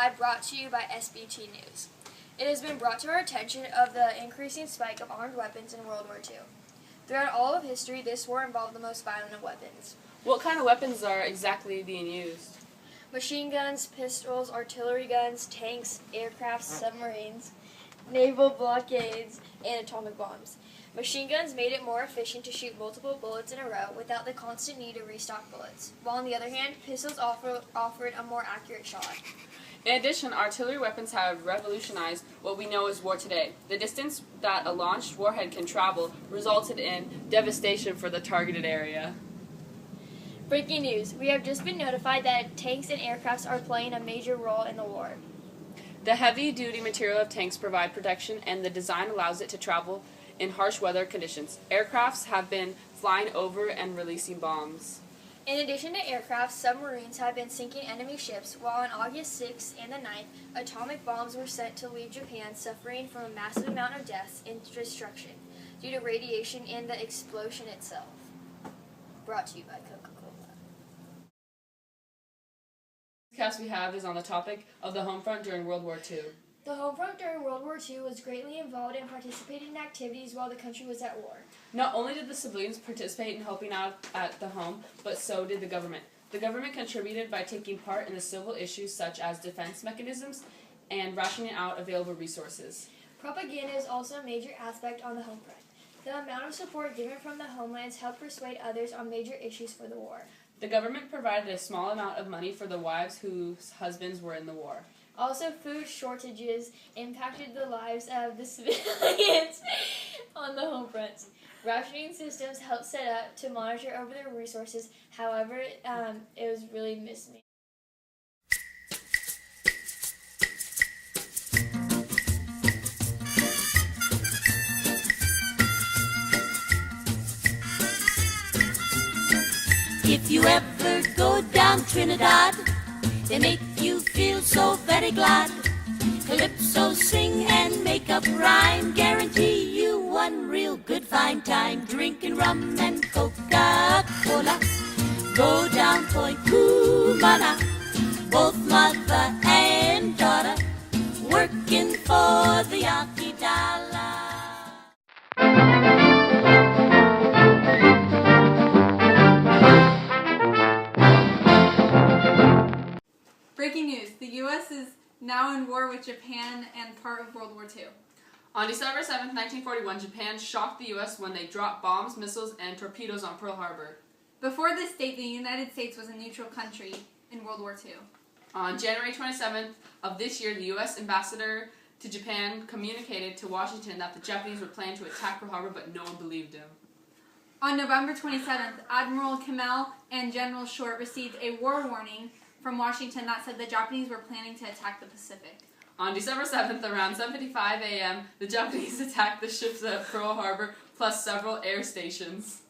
5 brought to you by SBT News. It has been brought to our attention of the increasing spike of armed weapons in World War II. Throughout all of history, this war involved the most violent of weapons. What kind of weapons are exactly being used? Machine guns, pistols, artillery guns, tanks, aircraft, submarines, naval blockades, and atomic bombs. Machine guns made it more efficient to shoot multiple bullets in a row without the constant need to restock bullets, while on the other hand, pistols offered a more accurate shot. In addition, artillery weapons have revolutionized what we know as war today. The distance that a launched warhead can travel resulted in devastation for the targeted area. Breaking news. We have just been notified that tanks and aircrafts are playing a major role in the war. The heavy-duty material of tanks provide protection, and the design allows it to travel in harsh weather conditions. Aircrafts have been flying over and releasing bombs. In addition to aircraft, submarines have been sinking enemy ships, while on August 6th and the 9th, atomic bombs were sent to leave Japan, suffering from a massive amount of deaths and destruction due to radiation and the explosion itself. Brought to you by Coca-Cola. The cast we have is on the topic of the home front during World War II. The home front during World War II was greatly involved and participated in activities while the country was at war. Not only did the civilians participate in helping out at the home, but so did the government. The government contributed by taking part in the civil issues such as defense mechanisms and rationing out available resources. Propaganda is also a major aspect on the home front. The amount of support given from the homelands helped persuade others on major issues for the war. The government provided a small amount of money for the wives whose husbands were in the war. Also, food shortages impacted the lives of the civilians on the home front. Rationing systems helped set up to monitor over the resources. However, it was really mismanaged. If you ever go down Trinidad, they make you feel so very glad. Calypso sing and make up rhyme, guarantee you one real good fine time. Drinking rum and Coca-Cola, go down Point Cumana, both mother and daughter, working for the Yankee dollar. Breaking news, the U.S. is now in war with Japan and part of World War II. On December 7, 1941, Japan shocked the U.S. when they dropped bombs, missiles, and torpedoes on Pearl Harbor. Before this date, the United States was a neutral country in World War II. On January 27th of this year, the U.S. ambassador to Japan communicated to Washington that the Japanese were planning to attack Pearl Harbor, but no one believed him. On November 27th, Admiral Kimmel and General Short received a war warning from Washington that said the Japanese were planning to attack the Pacific. On December 7th, around 7:55 a.m., the Japanese attacked the ships at Pearl Harbor, plus several air stations.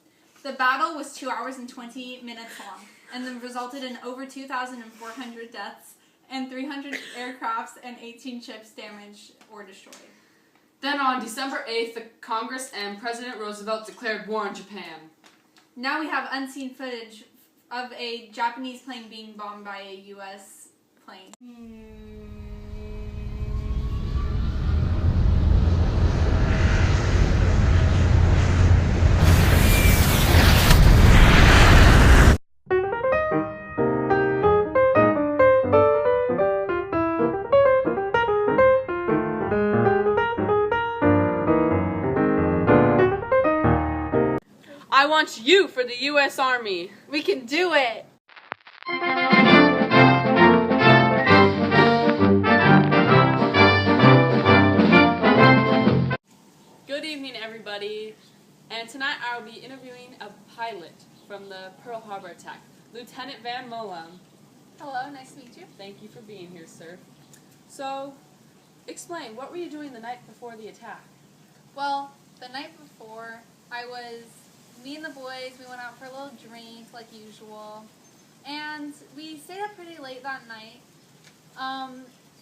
The battle was 2 hours and 20 minutes long, and then resulted in over 2,400 deaths and 300 aircrafts and 18 ships damaged or destroyed. Then on December 8th, the Congress and President Roosevelt declared war on Japan. Now we have unseen footage of a Japanese plane being bombed by a U.S. plane. I want you for the U.S. Army. We can do it! Good evening, everybody. And tonight I will be interviewing a pilot from the Pearl Harbor attack, Lieutenant Van Mullem. Hello, nice to meet you. Thank you for being here, sir. So, explain, what were you doing the night before the attack? Well, the night before, me and the boys, we went out for a little drink like usual, and we stayed up pretty late that night,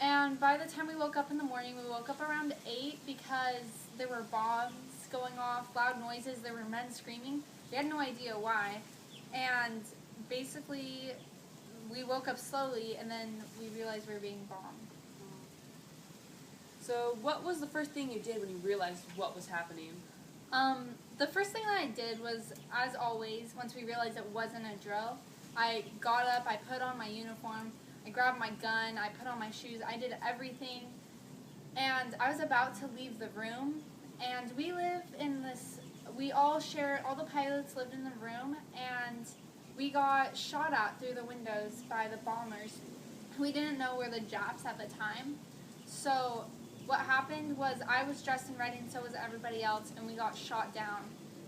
and by the time we woke up in the morning, we woke up around 8 because there were bombs going off, loud noises, there were men screaming. We had no idea why, and basically we woke up slowly and then we realized we were being bombed. So, what was the first thing you did when you realized what was happening? The first thing that I did was, as always, once we realized it wasn't a drill, I got up, I put on my uniform, I grabbed my gun, I put on my shoes, I did everything, and I was about to leave the room, and we live in this, we all the pilots lived in the room, and we got shot at through the windows by the bombers. We didn't know were the Japs at the time, so what happened was I was dressed in red and so was everybody else, and we got shot down,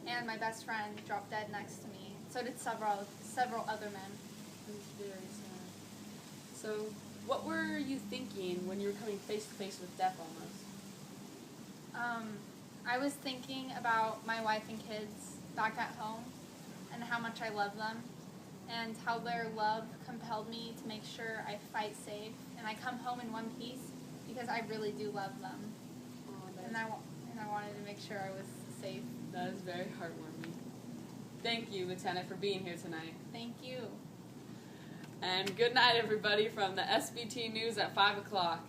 and my best friend dropped dead next to me. So did several other men. It was very sad. So, what were you thinking when you were coming face to face with death almost? I was thinking about my wife and kids back at home and how much I love them and how their love compelled me to make sure I fight safe and I come home in one piece because I really do love them. Oh, And I wanted to make sure I was safe. That is very heartwarming. Thank you, Lieutenant, for being here tonight. Thank you. And good night, everybody, from the SBT News at 5 o'clock.